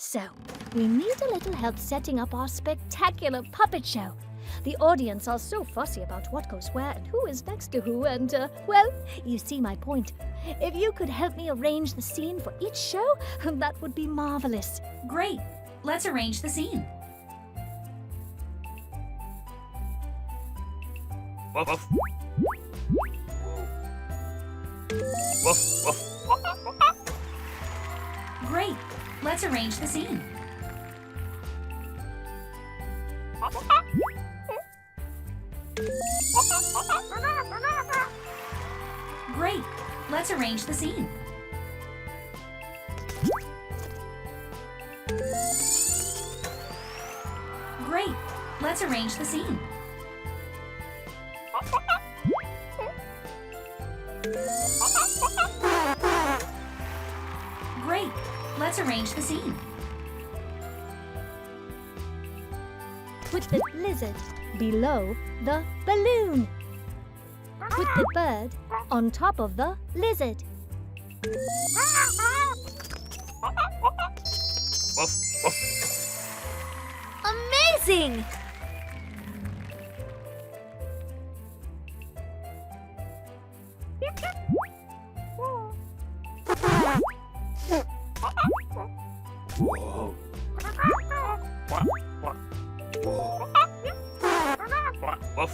So, we need a little help setting up our spectacular puppet show. The audience are so fussy about what goes where and who is next to who and, well, you see my point. If you could help me arrange the scene for each show, that would be marvelous. Great. Let's arrange the scene. Woof. Woof, woof. Great. Let's arrange the scene. Great. Let's arrange the scene. Great. Let's arrange the scene. Great. Let's arrange the scene. Put the lizard below the balloon. Put the bird on top of the lizard. Woof, woof. Amazing! Whoa. Woof.